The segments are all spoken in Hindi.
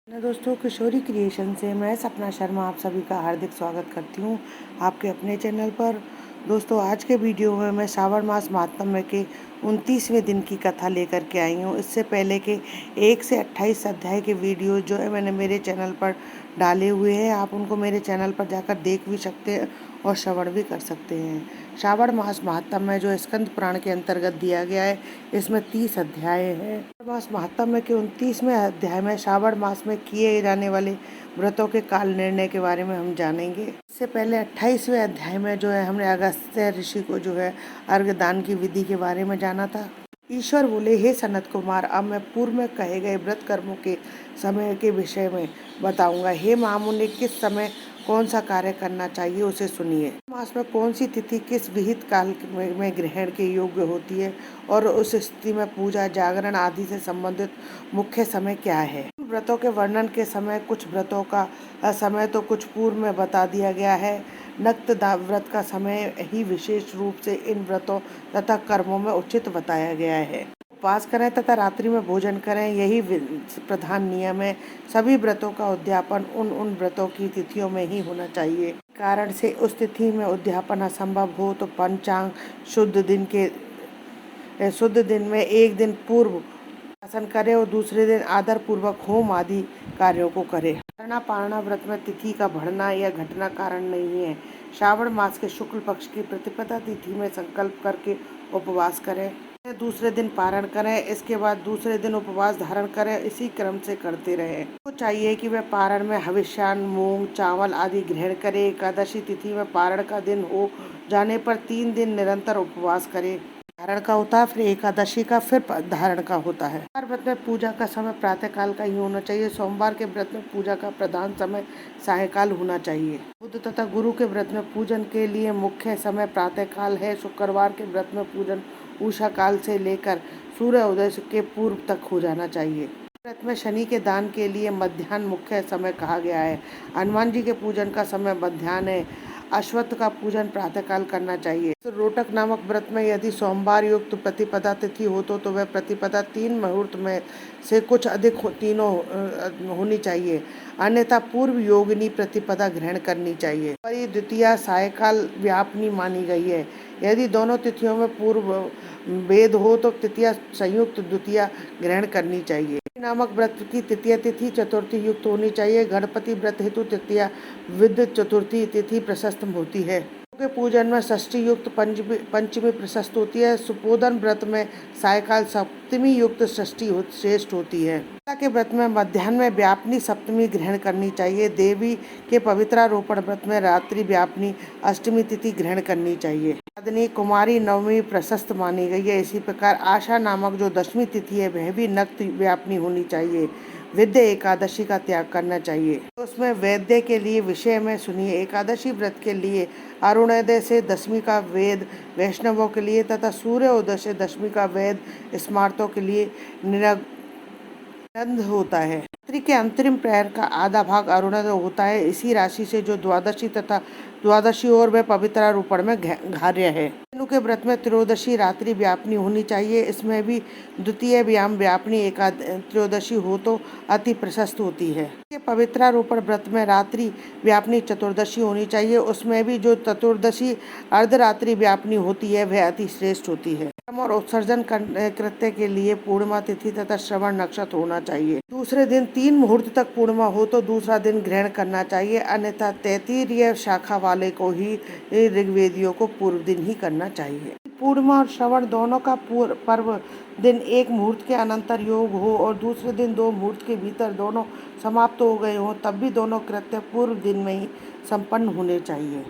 दोस्तों, किशोरी क्रिएशन से मैं सपना शर्मा आप सभी का हार्दिक स्वागत करती हूँ आपके अपने चैनल पर। दोस्तों, आज के वीडियो में मैं श्रावण मास महात्म्य के 29वें दिन की कथा लेकर के आई हूँ। इससे पहले के 1 से 28 अध्याय के वीडियो जो है मैंने मेरे चैनल पर डाले हुए हैं। आप उनको मेरे चैनल पर जाकर देख भी सकते हैं और श्रवण भी कर सकते हैं। श्रावण मास महात्म्य जो स्कंद पुराण के अंतर्गत दिया गया है, इसमें 30 अध्याय है। मास महात्म्य के 29वें अध्याय में श्रावण मास में किए जाने वाले व्रतों के काल निर्णय के बारे में हम जानेंगे। इससे पहले 28वें अध्याय में जो है हमने अगस्त्य ऋषि को जो है अर्घ्य दान की विधि के बारे में जाना था। ईश्वर बोले, हे सनत कुमार, अब मैं पूर्व में कहे गए व्रत कर्मों के समय के विषय में बताऊंगा। हे महामुनि, किस समय कौन सा कार्य करना चाहिए उसे सुनिए। मास में कौन सी तिथि किस विहित काल में ग्रहण के योग्य होती है और उस स्थिति में पूजा, जागरण आदि से संबंधित मुख्य समय क्या है। व्रतों के वर्णन के समय कुछ व्रतों का समय तो कुछ पूर्व में बता दिया गया है। नक्त व्रत का समय ही विशेष रूप से इन व्रतों तथा कर्मों में उचित बताया गया है। उपवास करें तथा रात्रि में भोजन करें, यही प्रधान नियम है। सभी व्रतों का उद्यापन उन व्रतों की तिथियों में ही होना चाहिए। कारण से उस तिथि में उद्यापन असंभव हो तो पंचांग शुद्ध दिन में एक दिन पूर्व शासन करे और दूसरे दिन आदर पूर्वक होम आदि कार्यों को करे। पारना पारना व्रत में तिथि का बढ़ना या घटना कारण नहीं है। श्रावण मास के शुक्ल पक्ष की प्रतिपदा तिथि में संकल्प करके उपवास करें, दूसरे दिन पारण करें, इसके बाद दूसरे दिन उपवास धारण करें। इसी क्रम से करते रहें। तो चाहिए कि वह पारण में हविष्यान्न, मूंग, चावल आदि ग्रहण करे। एकादशी तिथि में पारण का दिन हो जाने पर 3 दिन निरंतर उपवास करे। धारण का होता है, फिर एकादशी का, फिर धारण का होता है। हर व्रत में पूजा का समय प्रातः काल का ही होना चाहिए। सोमवार के व्रत में पूजा का प्रधान समय सायंकाल होना चाहिए। बुध तथा गुरु के व्रत में पूजन के लिए मुख्य समय प्रातः काल है। शुक्रवार के व्रत में पूजन उषा काल से लेकर सूर्य उदय के पूर्व तक हो जाना चाहिए। व्रत में शनि के दान के लिए मध्याह्न मुख्य समय कहा गया है। हनुमान जी के पूजन का समय मध्याह्न है। अश्वत्थ का पूजन प्रातःकाल करना चाहिए। तो रोटक नामक व्रत में यदि सोमवार युक्त प्रतिपदा तिथि हो तो वह प्रतिपदा 3 मुहूर्त में से कुछ अधिक तीनों होनी चाहिए, अन्यथा पूर्व योगिनी प्रतिपदा ग्रहण करनी चाहिए। पर ये द्वितीया सायकाल व्यापनी मानी गई है। यदि दोनों तिथियों में पूर्व भेद हो तो तृतीया संयुक्त द्वितीया ग्रहण करनी चाहिए। नामक व्रत की तृतीय तिथि चतुर्थी युक्त होनी चाहिए। गणपति व्रत हेतु तृतीया विद चतुर्थी तिथि प्रशस्त होती है। के पूजन में षष्ठी युक्त पंचमी प्रशस्त होती है। सुपोधन व्रत में सायकाल सप्तमी युक्त षष्ठी श्रेष्ठ होती है। के व्रत में मध्याह्न में व्यापनी सप्तमी ग्रहण करनी चाहिए। देवी के पवित्रारोपण व्रत में रात्रि व्यापनी अष्टमी तिथि ग्रहण करनी चाहिए। कुमारी नवमी प्रशस्त मानी गई है। इसी प्रकार आशा नामक जो 10वीं तिथि है वह भी नक्त व्यापनी होनी चाहिए। विद्या एकादशी का त्याग करना चाहिए। तो उसमें वैद्य के लिए विषय में सुनिए। एकादशी व्रत के लिए अरुणोदय से 10वीं का वेद वैष्णवों के लिए तथा सूर्योदय से 10वीं का वेद स्मार्तों के लिए निरंध होता है। रात्रि के अंतरिम प्रहर का आधा भाग अरुणोदय होता है। इसी राशि से जो द्वादशी तथा द्वादशी और वह पवित्रारोपण में घार्य है। के व्रत में त्रयोदशी रात्रि व्यापनी होनी चाहिए। इसमें भी द्वितीय व्याम व्यापनी त्रयोदशी हो तो अति प्रशस्त होती है। पवित्रारोपण व्रत में रात्रि व्यापनी चतुर्दशी होनी चाहिए। उसमें भी जो चतुर्दशी अर्धरात्रि व्यापनी होती है वह अति श्रेष्ठ होती है। और उत्सर्जन कृत्य के लिए पूर्णिमा तिथि तथा श्रवण नक्षत्र होना चाहिए। दूसरे दिन 3 मुहूर्त तक पूर्णिमा हो तो दूसरा दिन ग्रहण करना चाहिए, अन्यथा तैत्तिरीय शाखा वाले को ही ऋग्वेदियों को पूर्व दिन ही करना चाहिए। पूर्णिमा और श्रवण दोनों का पर्व दिन 1 मुहूर्त के अनंतर योग हो और दूसरे दिन 2 मुहूर्त के भीतर दोनों समाप्त हो गए हों, तब भी दोनों कृत्य पूर्व दिन में ही संपन्न होने चाहिए।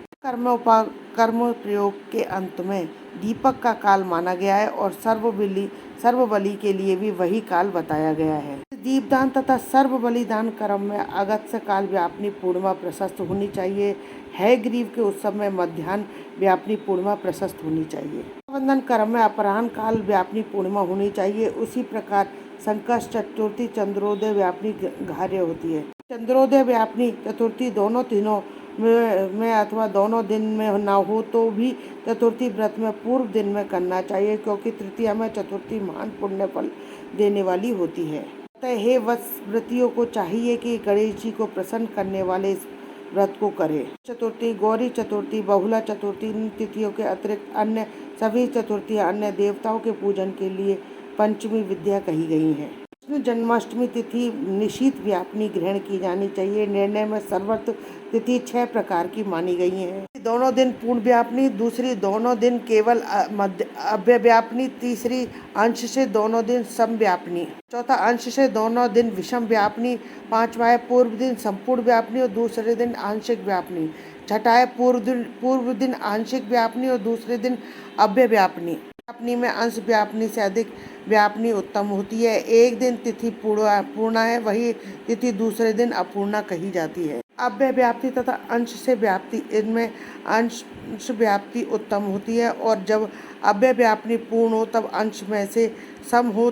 कर्म प्रयोग के अंत में दीपक का काल माना गया है और सर्वबलि के लिए भी वही काल बताया गया है। दीपदान तथा सर्व बलिदान कर्म में अगस्त्य काल व्यापनी पूर्णिमा प्रशस्त होनी चाहिए। है ग्रीव के उत्सव में मध्याह्न व्यापनी पूर्णिमा प्रशस्त होनी चाहिए। बंधन कर्म में अपराह्न काल व्यापनी पूर्णिमा होनी चाहिए। उसी प्रकार संकष्ट चतुर्थी चंद्रोदय व्यापनी घार्य होती है। चंद्रोदय व्यापनी चतुर्थी दोनों दिनों में अथवा दोनों दिन में न हो तो भी चतुर्थी व्रत में पूर्व दिन में करना चाहिए, क्योंकि तृतीया में चतुर्थी महान पुण्य फल देने वाली होती है। अतः हे व्रतियों को चाहिए कि गणेश जी को प्रसन्न करने वाले इस व्रत को करे। चतुर्थी, गौरी चतुर्थी, बहुला चतुर्थी, इन तिथियों के अतिरिक्त अन्य सभी चतुर्थियां अन्य देवताओं के पूजन के लिए पंचमी विद्या कही गई हैं। कृष्ण जन्माष्टमी तिथि निशीथ व्यापनी ग्रहण की जानी चाहिए। निर्णय में सर्वत्र तिथि 6 प्रकार की मानी गई हैं। दोनों दिन पूर्ण व्यापनी, दूसरी दोनों दिन केवल अव्य व्यापनी, तीसरी अंश से दोनों दिन सम व्यापनी, चौथा अंश से दोनों दिन विषम व्यापनी, पांचवा है पूर्व दिन संपूर्ण व्यापनी और दूसरे दिन आंशिक व्यापनी, छठा है पूर्व दिन आंशिक व्यापनी और दूसरे दिन अव्य व्यापनी। व्यापनी में अंश व्यापनी से अधिक व्यापनी उत्तम होती है। एक दिन तिथि पूर्णा है, वही तिथि दूसरे दिन अपूर्णा कही जाती है। अव्य व्याप्ति तथा अंश से व्याप्ति, इनमें अंश व्याप्ति उत्तम होती है और जब अव्य व्यापनी पूर्ण हो तब अंश में से सम हो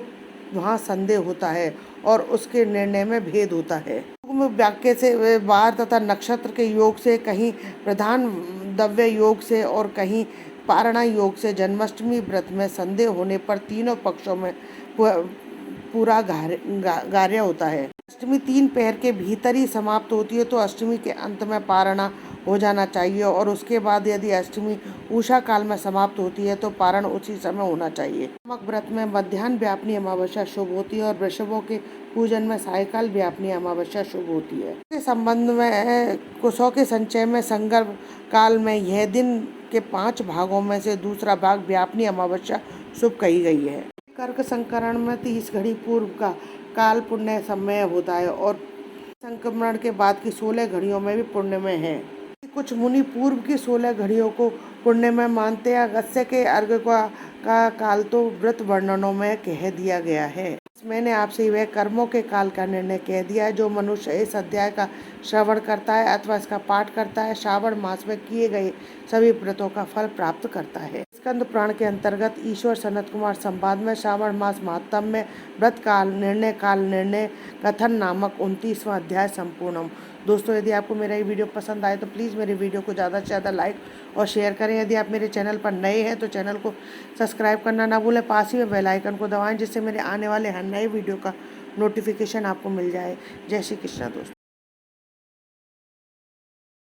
वहाँ संदेह होता है और उसके निर्णय में भेद होता है। वाक्य से वार तथा नक्षत्र के योग से, कहीं प्रधान द्रव्य योग से और कहीं पारणा योग से जन्माष्टमी व्रत में संदेह होने पर तीनों पक्षों में पूरा कार्य होता है। अष्टमी 3 पहर के भीतर ही समाप्त होती है तो अष्टमी के अंत में पारणा हो जाना चाहिए और उसके बाद यदि अष्टमी उषा काल में समाप्त होती है तो पारण उसी समय होना चाहिए। नामक व्रत में मध्याह्न व्यापनी अमावस्या शुभ होती है और वृषभों के पूजन में सायकाल व्यापनी अमावस्या शुभ होती है। इस संबंध में कुशों के संचय में संगर्भ काल में यह दिन के 5 भागों में से दूसरा भाग व्यापनी अमावस्या शुभ कही गई है। कर्क संकरण में 30 घड़ी पूर्व का काल पुण्य समय होता है और संक्रमण के बाद की 16 घड़ियों में भी पुण्यमय है। कुछ मुनि पूर्व की 16 घड़ियों को पुण्यमय मानते हैं। अगस्त्य के अर्घ का काल तो व्रत वर्णनों में कह दिया गया है। मैंने आपसे वह कर्मों के काल का निर्णय कह दिया है। जो मनुष्य इस अध्याय का श्रवण करता है अथवा इसका पाठ करता है श्रावण मास में किए गए सभी व्रतों का फल प्राप्त करता है। स्कंद पुराण के अंतर्गत ईश्वर सनत कुमार संवाद में श्रावण मास महात्म्य में व्रत काल निर्णय कथन नामक 29वां अध्याय संपूर्णम। दोस्तों, यदि आपको मेरा ये वीडियो पसंद आए तो प्लीज़ मेरे वीडियो को ज़्यादा से ज़्यादा लाइक और शेयर करें। यदि आप मेरे चैनल पर नए हैं तो चैनल को सब्सक्राइब करना ना भूलें। पास ही में बेल आइकन को दबाएं जिससे मेरे आने वाले हर नए वीडियो का नोटिफिकेशन आपको मिल जाए। जय श्री कृष्णा दोस्तों।